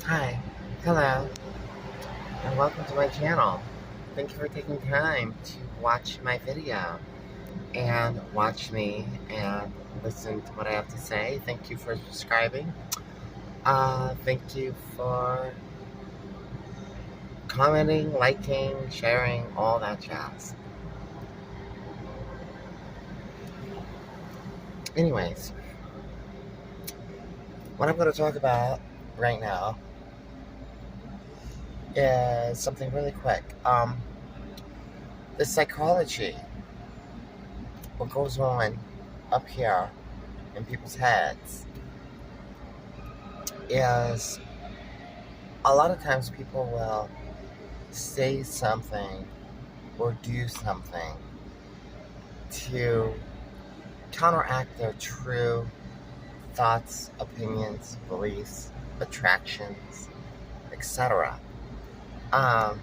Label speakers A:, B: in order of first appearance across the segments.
A: Hi, hello, and welcome to my channel. Thank you for taking time to watch my video and watch me and listen to what I have to say. Thank you for subscribing. Thank you for commenting, liking, sharing, all that jazz. Anyways, what I'm going to talk about right now is something really quick. The psychology, what goes on up here in people's heads is a lot of times people will say something or do something to counteract their true thoughts, opinions, beliefs, attractions, etc. Um,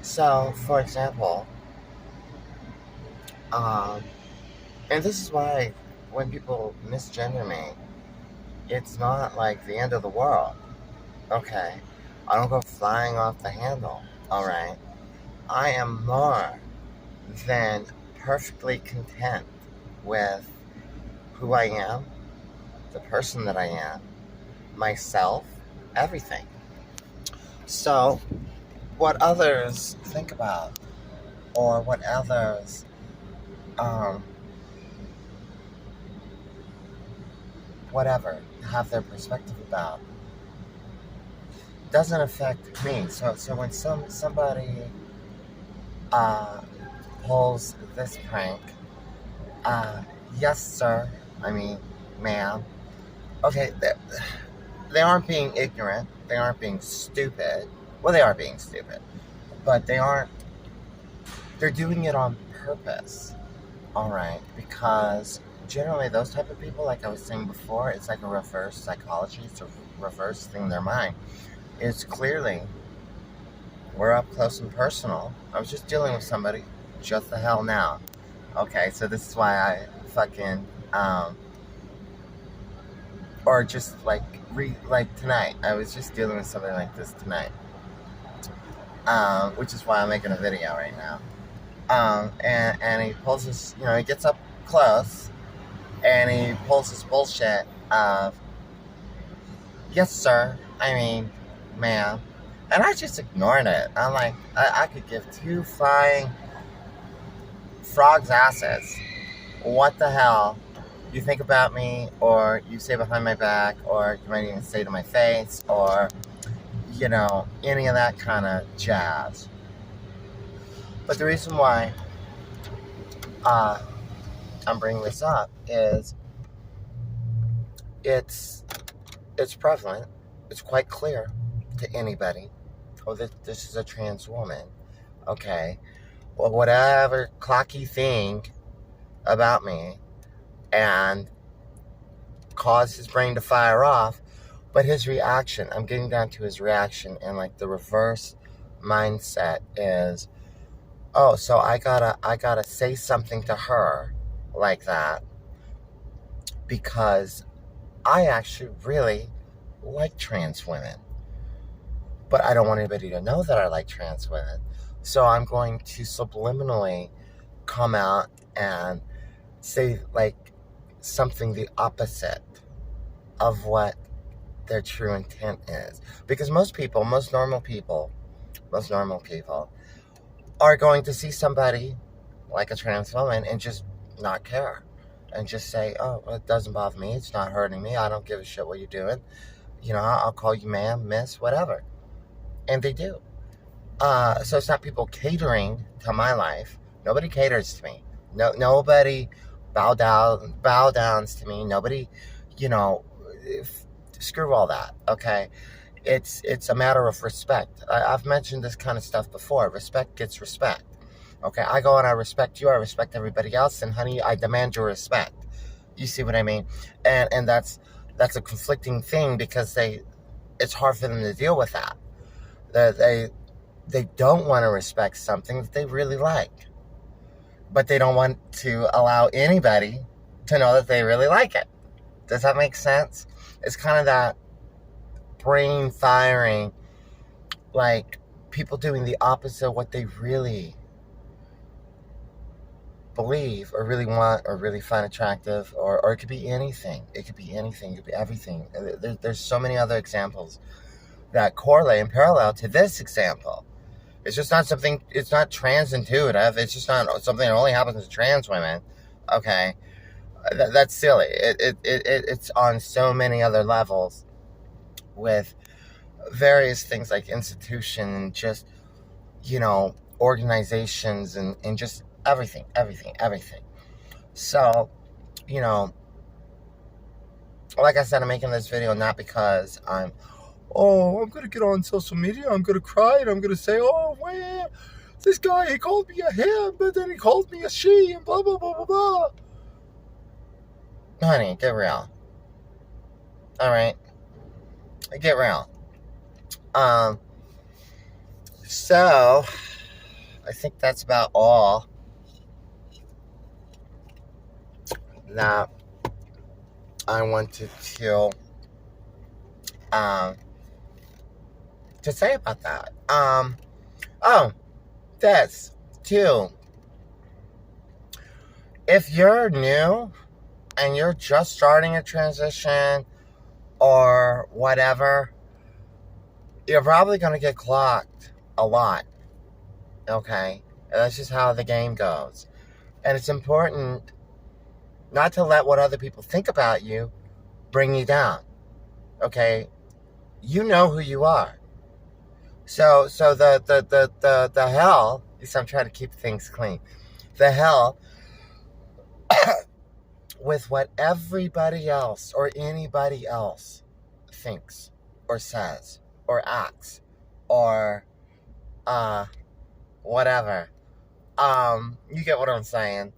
A: so, for example, um, and this is why when people misgender me, it's not like the end of the world. Okay, I don't go flying off the handle. All right, I am more than perfectly content with who I am, the person that I am, myself, everything. So, what others think about, or what others, um, whatever, have their perspective about, doesn't affect me. So when somebody uh, pulls this prank, uh, yes, sir. I mean, ma'am. Okay, they aren't being ignorant. They aren't being stupid. Well, they are being stupid, but they aren't. They're doing it on purpose. All right, because generally those type of people, like I was saying before, it's like a reverse psychology. It's a reverse thing in their mind. It's clearly we're up close and personal. I was just dealing with somebody just the hell now. Okay, so this is why I fucking or just like like tonight. I was just dealing with something like this tonight, which is why I'm making a video right now. And he pulls his, he gets up close and he pulls his bullshit of, yes, sir. I mean, ma'am. And I just ignored it. I'm like, I could give two flying frogs' asses. What the hell you think about me, or you say behind my back, or you might even say to my face, or, any of that kind of jazz. But the reason why I'm bringing this up is it's prevalent. It's quite clear to anybody. Oh, this is a trans woman. Okay. Well, whatever clocky thing about me and cause his brain to fire off, but his reaction, I'm getting down to his reaction, and like the reverse mindset is, oh, so I gotta say something to her like that because I actually really like trans women, but I don't want anybody to know that I like trans women. So I'm going to subliminally come out and say like something the opposite of what their true intent is. Because most normal people are going to see somebody like a trans woman and just not care. And just say, oh, it doesn't bother me. It's not hurting me. I don't give a shit what you're doing. I'll call you ma'am, miss, whatever. And they do. So it's not people catering to my life. Nobody caters to me. Nobody bow downs to me. Nobody, screw all that. Okay, it's a matter of respect. I've mentioned this kind of stuff before. Respect gets respect. Okay, I go and I respect you. I respect everybody else, and honey, I demand your respect. You see what I mean? And that's a conflicting thing because it's hard for them to deal with that. They don't want to respect something that they really like, but they don't want to allow anybody to know that they really like it. Does that make sense? It's kind of that brain firing, like people doing the opposite of what they really believe or really want or really find attractive, or it could be anything. It could be anything. It could be everything. There's so many other examples that correlate and parallel to this example. It's just not something, it's not trans intuitive. It's just not something that only happens to trans women. Okay. That's silly. It's on so many other levels with various things like institution and just, organizations and just everything. So, like I said, I'm making this video not because I'm going to get on social media, I'm going to cry, and I'm going to say, oh, well, this guy, he called me a him, but then he called me a she, and blah, blah, blah, blah, blah. Honey, get real. All right? Get real. So, I think that's about all that I wanted to say about that. This too. If you're new and you're just starting a transition or whatever, you're probably going to get clocked a lot. Okay? And that's just how the game goes. And it's important not to let what other people think about you bring you down. Okay? You know who you are. So the hell, at least I'm trying to keep things clean. The hell with what everybody else or anybody else thinks or says or acts or whatever. You get what I'm saying.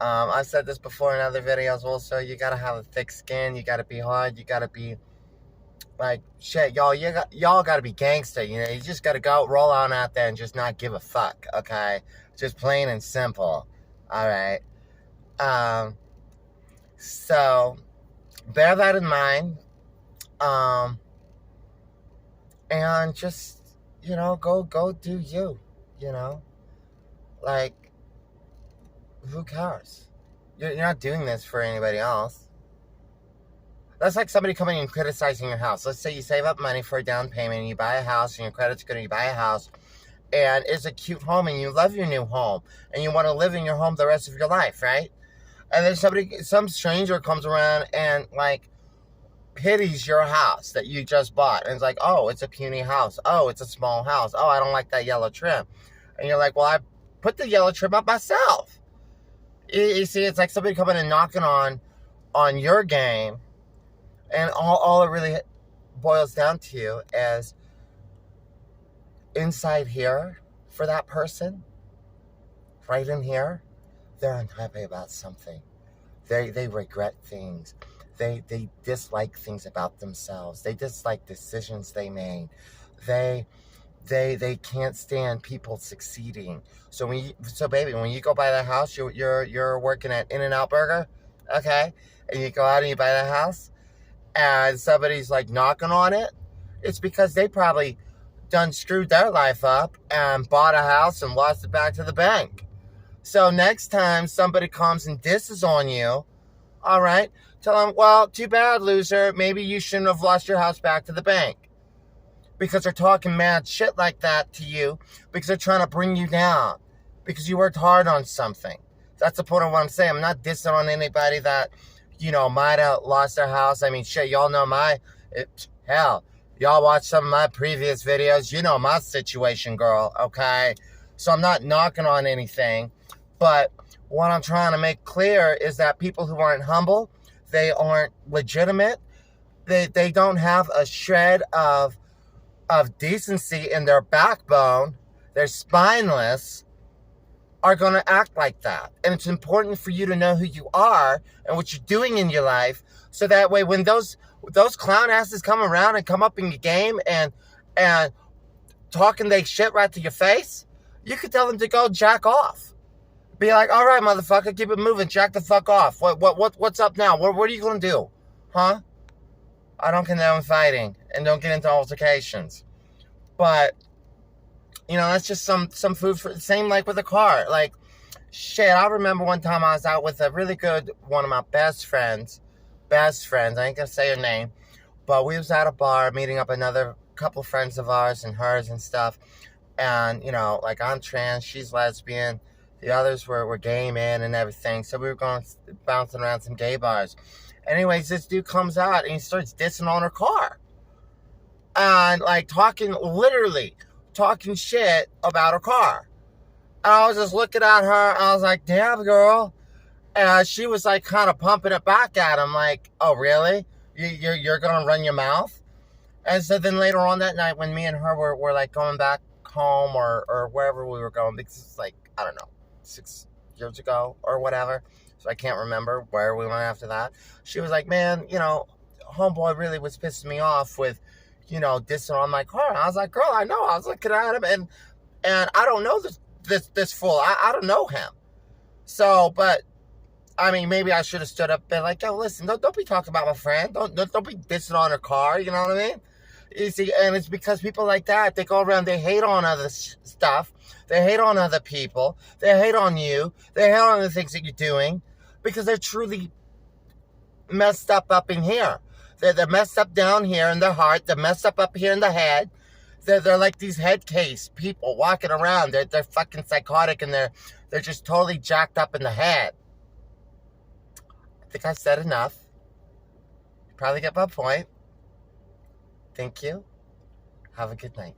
A: I've said this before in other videos also. You gotta have a thick skin. You gotta be hard. You gotta be like, shit, y'all gotta be gangster, you just gotta go roll on out there and just not give a fuck, okay? Just plain and simple. Alright. So bear that in mind. And just, go do you, Like, who cares? You're not doing this for anybody else. That's like somebody coming and criticizing your house. Let's say you save up money for a down payment and you buy a house and your credit's good and you buy a house and it's a cute home and you love your new home and you want to live in your home the rest of your life, right? And then some stranger comes around and like pities your house that you just bought and it's like, oh, it's a puny house. Oh, it's a small house. Oh, I don't like that yellow trim. And you're like, well, I put the yellow trim up myself. You see, it's like somebody coming and knocking on your game. And all it really boils down to is inside here for that person, right in here, they're unhappy about something. They regret things. They dislike things about themselves. They dislike decisions they made. They can't stand people succeeding. So baby, when you go buy that house, you're working at In-N-Out Burger, okay? And you go out and you buy that house, and somebody's like knocking on it, it's because they probably done screwed their life up and bought a house and lost it back to the bank. So next time somebody comes and disses on you, all right, tell them, well, too bad, loser. Maybe you shouldn't have lost your house back to the bank. Because they're talking mad shit like that to you because they're trying to bring you down because you worked hard on something. That's the point of what I'm saying. I'm not dissing on anybody that, might have lost their house. I mean, shit, y'all know hell, y'all watch some of my previous videos. You know my situation, girl, okay? So I'm not knocking on anything. But what I'm trying to make clear is that people who aren't humble, they aren't legitimate, they don't have a shred of decency in their backbone, they're spineless, are going to act like that. And it's important for you to know who you are and what you're doing in your life, so that way when those clown asses come around and come up in your game and talking they shit right to your face, you could tell them to go jack off. Be like, all right, motherfucker, keep it moving, jack the fuck off. What's up now? What are you going to do? Huh? I don't condone fighting and don't get into altercations. But, that's just some food for, same like with a car. Like, shit, I remember one time I was out with a really good, one of my best friends, I ain't gonna say her name, but we was at a bar meeting up another couple friends of ours and hers and stuff. And, like I'm trans, she's lesbian, the others were gay men and everything. So we were going bouncing around some gay bars. Anyways, this dude comes out and he starts dissing on her car. And like literally talking shit about her car. And I was just looking at her and I was like, damn girl. And she was like kind of pumping it back at him like, oh really? You're gonna run your mouth? And so then later on that night when me and her were like going back home or wherever we were going, because it's like, I don't know, 6 years ago or whatever. So I can't remember where we went after that. She was like, man, homeboy really was pissing me off with, dissing on my car. And I was like, girl, I know. I was looking at him and I don't know this fool. I don't know him. So, but I mean, maybe I should have stood up and been like, yo, listen, don't be talking about my friend. Don't be dissing on her car. You know what I mean? You see, and it's because people like that, they go around, they hate on other stuff. They hate on other people. They hate on you. They hate on the things that you're doing because they're truly messed up in here. They're messed up down here in their heart. They're messed up here in the head. They're like these head case people walking around. They're fucking psychotic and they're just totally jacked up in the head. I think I've said enough. You probably get my point. Thank you. Have a good night.